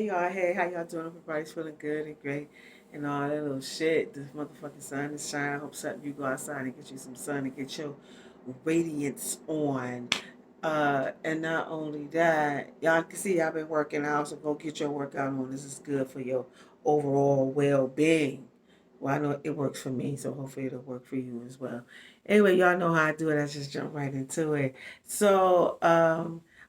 y'all. Hey, how y'all doing? Everybody's feeling good and great and all that little shit. The motherfucking sun is shining. I hope something you go outside and get you some sun and get your radiance on. And not only that, y'all can see I've been working out, so go get your workout on. This is good for your overall well-being. Well, I know it works for me, so hopefully it'll work for you as well. Anyway, y'all know how I do it. I just jump right into it. So,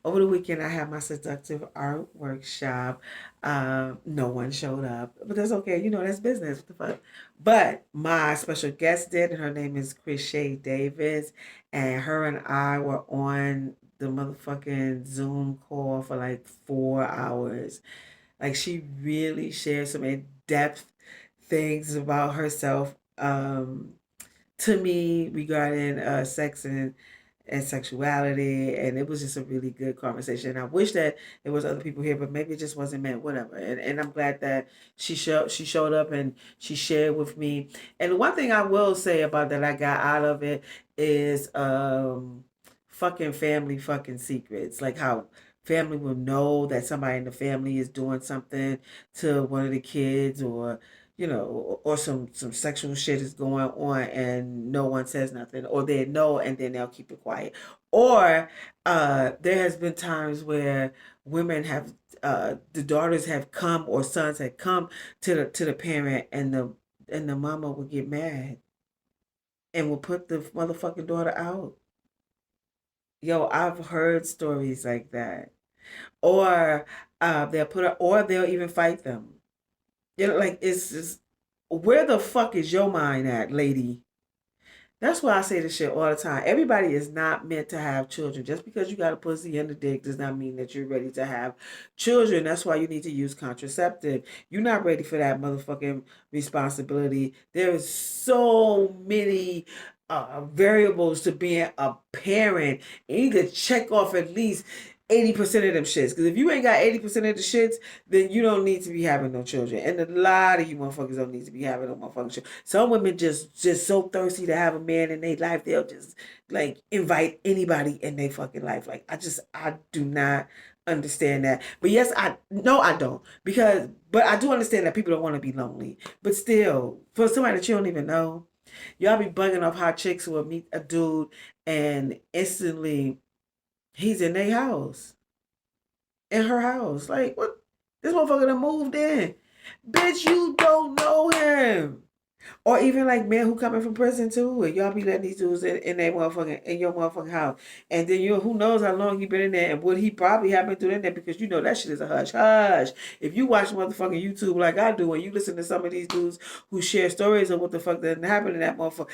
over the weekend, I had my seductive art workshop. No one showed up, but that's okay. You know, that's business. What the fuck? But my special guest did, and her name is Chris Shay Davis. And her and I were on the motherfucking Zoom call for like 4 hours. Like, she really shared some in depth things about herself to me regarding sex and sexuality, and it was just a really good conversation. I wish that there was other people here, but maybe it just wasn't meant, whatever. And I'm glad that she showed up and she shared with me. And one thing I will say about that I got out of it is fucking family fucking secrets. Like how family will know that somebody in the family is doing something to one of the kids, or or some sexual shit is going on and no one says nothing, or they know and then they'll keep it quiet. Or there has been times where women have the daughters have come or sons have come to the parent, and the mama will get mad and will put the motherfucking daughter out. Yo, I've heard stories like that. Or they'll put her, or they'll even fight them. Like, it's just, where the fuck is your mind at, lady? That's why I say this shit all the time. Everybody is not meant to have children. Just because you got a pussy and a dick does not mean that you're ready to have children. That's why you need to use contraceptive. You're not ready for that motherfucking responsibility. There's so many variables to being a parent. You need to check off at least 80% of them shits. Because if you ain't got 80% of the shits, then you don't need to be having no children. And a lot of you motherfuckers don't need to be having no motherfucking children. Some women just so thirsty to have a man in their life, they'll just like invite anybody in their fucking life. Like, I do not understand that. But yes, I don't. But I do understand that people don't want to be lonely. But still, for somebody that you don't even know, y'all be bugging off how chicks will meet a dude and instantly he's in their house, in her house. Like, what? This motherfucker done moved in. Bitch, you don't know him. Or even like men who coming from prison too, and y'all be letting these dudes in their motherfucking in your motherfucking house, and then who knows how long he been in there and what he probably have been doing in there, because that shit is a hush hush. If you watch motherfucking YouTube like I do, and you listen to some of these dudes who share stories of what the fuck that happened in that motherfucker,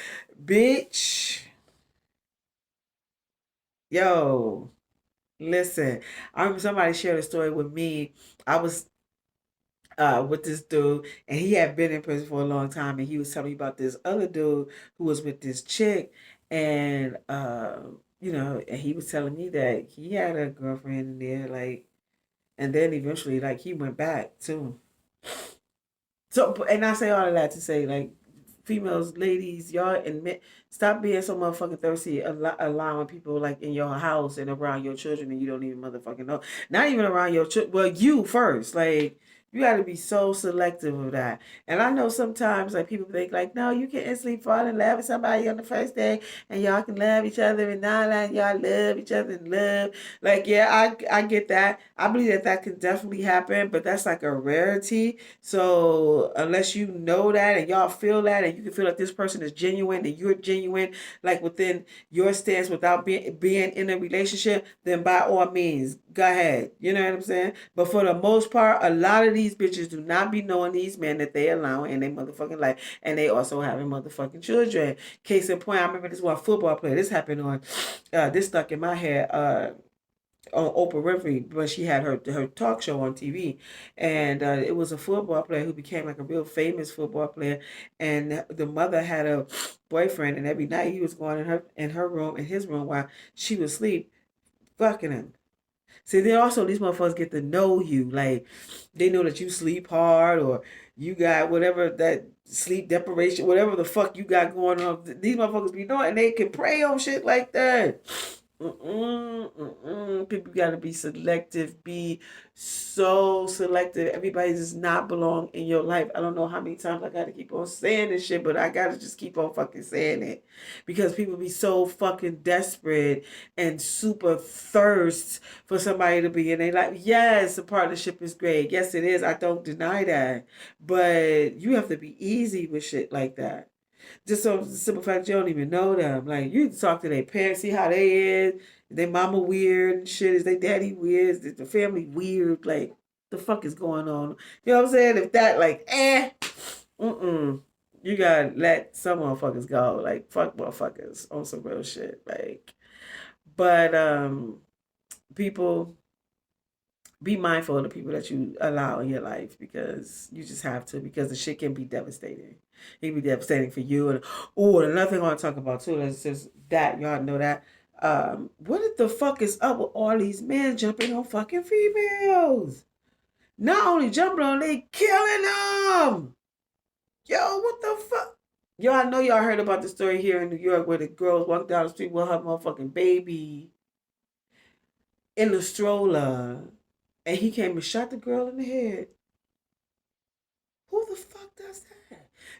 bitch, yo, listen. I remember somebody shared a story with me. I was with this dude, and he had been in prison for a long time, and he was telling me about this other dude who was with this chick, and and he was telling me that he had a girlfriend in there, like, and then eventually, like, he went back too. So, and I say all of that to say, like, females, ladies, y'all, and men, stop being so motherfucking thirsty, allowing people like in your house and around your children, and you don't even motherfucking know. Not even around your children. Well, you first, like. You got to be so selective of that. And I know sometimes, like, people think, like, no, you can instantly fall in love with somebody on the first day and y'all can love each other and now that y'all love each other and love. Like, yeah, I get that. I believe that that can definitely happen, but that's like a rarity. So unless you know that and y'all feel that and you can feel that this person is genuine and you're genuine, like within your stance without being in a relationship, then by all means, go ahead. You know what I'm saying? But for the most part, a lot of these bitches do not be knowing these men that they allow in their motherfucking life, and they also having motherfucking children. Case in point, I remember this one football player. This happened on. This stuck in my head. On Oprah Winfrey when she had her talk show on TV, and it was a football player who became like a real famous football player, and the mother had a boyfriend, and every night he was going in her room in his room while she was asleep, fucking him. See, then also these motherfuckers get to know you, like they know that you sleep hard or you got whatever that sleep deprivation, whatever the fuck you got going on. These motherfuckers be knowing, and they can prey on shit like that. People gotta be selective. Be so selective. Everybody does not belong in your life. I don't know how many times I gotta keep on saying this shit, but I gotta just keep on fucking saying it because people be so fucking desperate and super thirst for somebody to be in their life. Yes, the partnership is great. Yes, it is. I don't deny that, but you have to be easy with shit like that. Just so the simple fact you don't even know them. Like you talk to their parents, see how they is. Their mama weird and shit. Is their daddy weird? Is the family weird? Like the fuck is going on? You know what I'm saying? If that like you gotta let some motherfuckers go. Like fuck motherfuckers on some real shit. Like but people be mindful of the people that you allow in your life because you just have to because the shit can be devastating. It can be devastating for you. And another thing I want to talk about too is just that y'all know that. What the fuck is up with all these men jumping on fucking females? Not only jumping on, they killing them. Yo, what the fuck? Yo, I know y'all heard about the story here in New York where the girls walked down the street with her motherfucking baby in the stroller, and he came and shot the girl in the head. Who the fuck does that?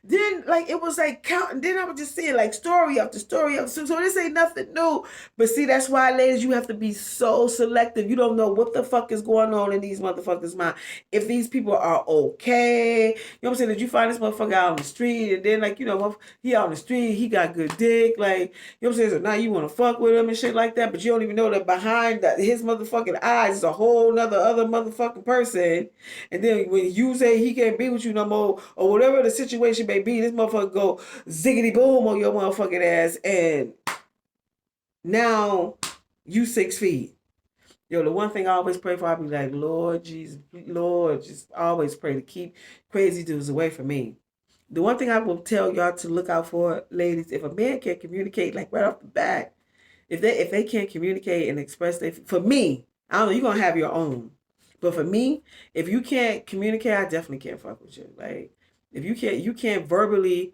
Then like it was like counting. Then I was just saying like story after story after so this ain't nothing new. But see, that's why, ladies, you have to be so selective. You don't know what the fuck is going on in these motherfuckers' mind. If these people are okay, you know what I'm saying? Did you find this motherfucker out on the street and then like he out on the street, he got good dick, like you know what I'm saying? So now you want to fuck with him and shit like that, but you don't even know that behind his motherfucking eyes is a whole nother other motherfucking person. And then when you say he can't be with you no more, or whatever the situation may be, this motherfucker go ziggity boom on your motherfucking ass, and now you 6 feet. Yo, the one thing I always pray for, I be like, Lord Jesus, Lord, just always pray to keep crazy dudes away from me. The one thing I will tell y'all to look out for, ladies, if a man can't communicate like right off the bat, if they can't communicate and express their for me, I don't know, you're gonna have your own. But for me, if you can't communicate, I definitely can't fuck with you. Like if you can't verbally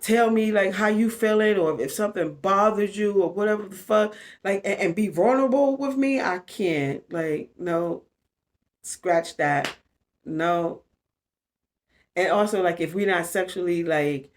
tell me like how you feeling or if something bothers you or whatever the fuck, like and be vulnerable with me, I can't. Like, no, scratch that. No, and also like if we're not sexually like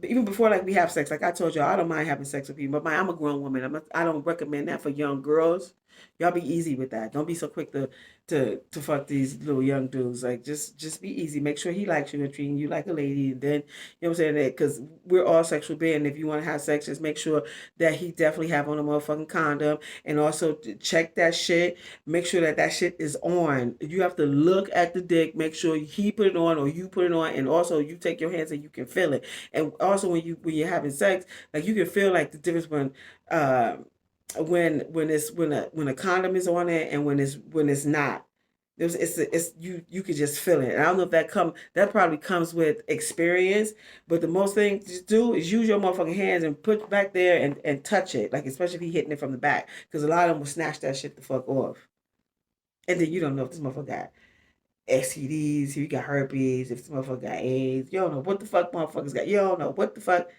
even before like we have sex, like I told y'all, I don't mind having sex with people, but I'm a grown woman. I don't recommend that for young girls. Y'all be easy with that. Don't be so quick to fuck these little young dudes. Like just be easy. Make sure he likes you and treating you like a lady. And then you know what I'm saying, that because we're all sexual beings. If you want to have sex, just make sure that he definitely have on a motherfucking condom, and also check that shit. Make sure that that shit is on. You have to look at the dick, make sure he put it on or you put it on, and also you take your hands and you can feel it. And also when you're having sex, like you can feel like the difference uh, when a condom is on it and when it's not. It's you could just feel it. And I don't know if that probably comes with experience, but the most thing to do is use your motherfucking hands and put back there and touch it, like especially if he hitting it from the back, because a lot of them will snatch that shit the fuck off, and then you don't know if this motherfucker got STDs, if you got herpes, if this motherfucker got AIDS. You don't know what the fuck motherfuckers got. You don't know what the fuck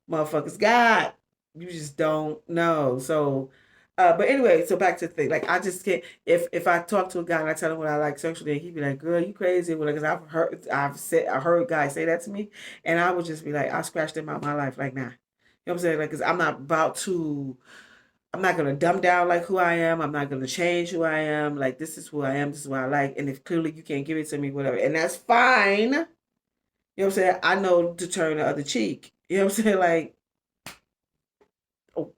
motherfuckers got. You just don't know. So, but anyway, so back to the thing. Like I just can't. If I talk to a guy and I tell him what I like sexually, he'd be like, "Girl, you crazy?" Well, because I heard guys say that to me, and I would just be like, I scratched them out my life. Like, nah. You know what I'm saying? Like, cause I'm not about to. I'm not gonna dumb down like who I am. I'm not gonna change who I am. Like this is who I am. This is what I like. And if clearly you can't give it to me, whatever, and that's fine. You know what I'm saying? I know to turn the other cheek. You know what I'm saying? Like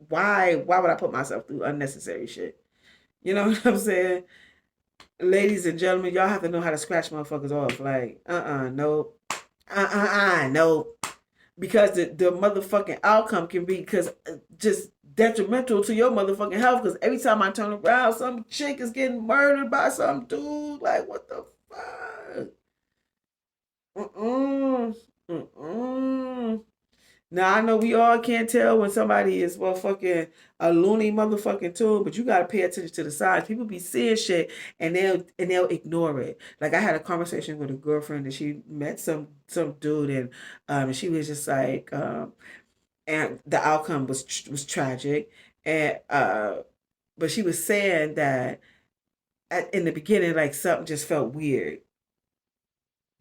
why would I put myself through unnecessary shit? You know what I'm saying? Ladies and gentlemen, y'all have to know how to scratch motherfuckers off. Like no, no, because the motherfucking outcome can be because just detrimental to your motherfucking health. Because every time I turn around, some chick is getting murdered by some dude. Like what the fuck? Mm-mm. Mm-mm. Now I know we all can't tell when somebody is motherfucking a loony motherfucking tune, but you gotta pay attention to the signs. People be seeing shit and they'll ignore it. Like I had a conversation with a girlfriend and she met some dude and she was just like and the outcome was tragic, and But she was saying that in the beginning, like something just felt weird.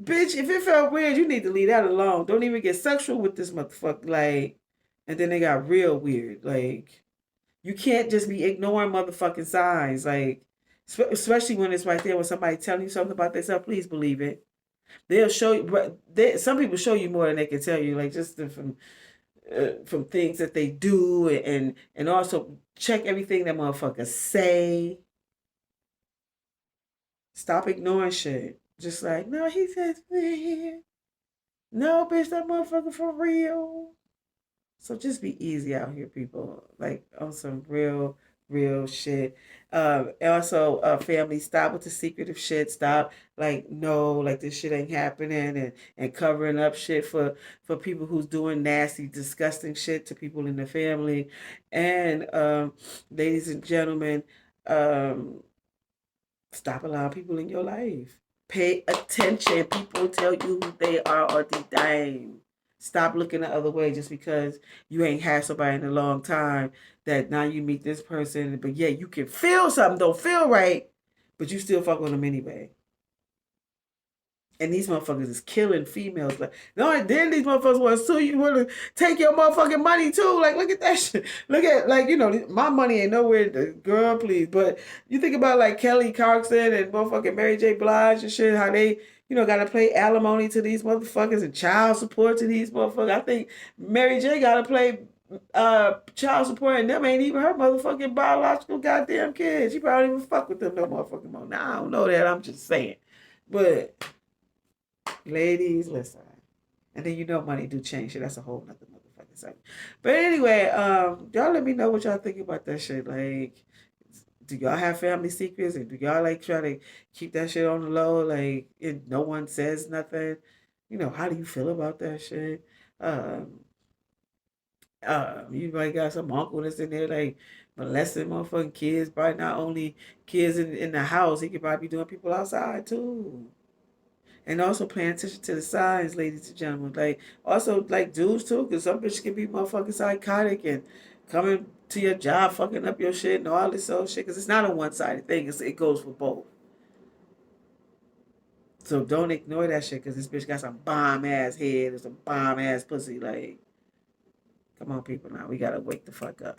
Bitch, if it felt weird, you need to leave that alone. Don't even get sexual with this motherfucker. Like, and then they got real weird. Like, you can't just be ignoring motherfucking signs. Like, especially when it's right there when somebody telling you something about themselves. Please believe it. They'll show you. But some people show you more than they can tell you. Like just from things that they do and also check everything that motherfuckers say. Stop ignoring shit. Just like, no, he says, no, bitch, that motherfucker for real. So just be easy out here, people. Like on some real shit. Also, family, stop with the secretive shit. Stop, like, no, like this shit ain't happening, and covering up shit for people who's doing nasty, disgusting shit to people in the family. And ladies and gentlemen, um, stop allowing people in your life. Pay attention. People tell you who they are all the time. Stop looking the other way just because you ain't had somebody in a long time that now you meet this person, but yeah, you can feel something don't feel right, but you still fuck with them anyway. And these motherfuckers is killing females. Like, no, then these motherfuckers want to sue you, want to take your motherfucking money too. Like, look at that shit. Look at, like, my money ain't nowhere. Girl, please. But you think about, like, Kelly Clarkson and motherfucking Mary J. Blige and shit, how they, got to pay alimony to these motherfuckers and child support to these motherfuckers. I think Mary J. got to play child support, and them ain't even her motherfucking biological goddamn kids. She probably don't even fuck with them no motherfucking more. Now, I don't know that. I'm just saying. But ladies, listen. And then money do change shit. That's a whole nother motherfucking subject. But anyway, y'all let me know what y'all think about that shit. Like, do y'all have family secrets? And do y'all like try to keep that shit on the low? Like, if no one says nothing, how do you feel about that shit? Um, you might got some uncle that's in there like molesting motherfucking kids. Probably not only kids in the house, he could probably be doing people outside too. And also paying attention to the signs, ladies and gentlemen. Like, also, like, dudes, too, because some bitches can be motherfucking psychotic and coming to your job, fucking up your shit and all this old shit, because it's not a one-sided thing. It goes for both. So don't ignore that shit, because this bitch got some bomb-ass head and some bomb-ass pussy. Like, come on, people, now. We got to wake the fuck up.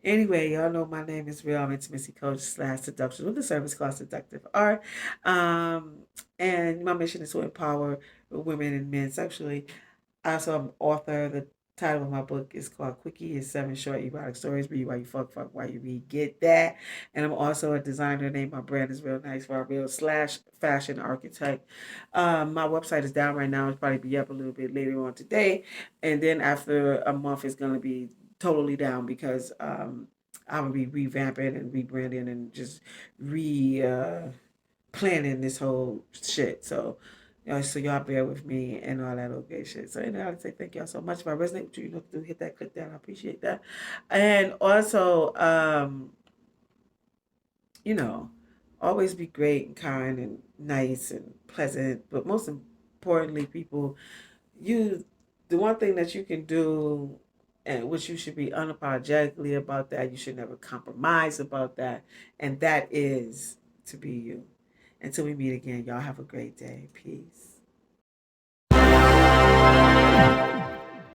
Anyway, y'all know my name is Rill. I'm intimacy coach / seduction with a service called Seductive ArT. And my mission is to empower women and men sexually. Also, I'm author. The title of my book is called Quickie. It's 7 short erotic stories. Read while you fuck while you read. Get that. And I'm also a designer. Name my brand is Real Nice for Real / fashion architect. My website is down right now. It'll probably be up a little bit later on today. And then after a month, it's going to be totally down because I will be revamping and rebranding and just planning this whole shit. So, so y'all bear with me and all that okay shit. So anyway, I'd say thank y'all so much. If I resonate with you, you know what to do. Hit that, click that. I appreciate that. And also, always be great and kind and nice and pleasant. But most importantly, people, the one thing that you can do and which you should be unapologetically about that, you should never compromise about that, and that is to be you. Until we meet again, y'all have a great day. Peace.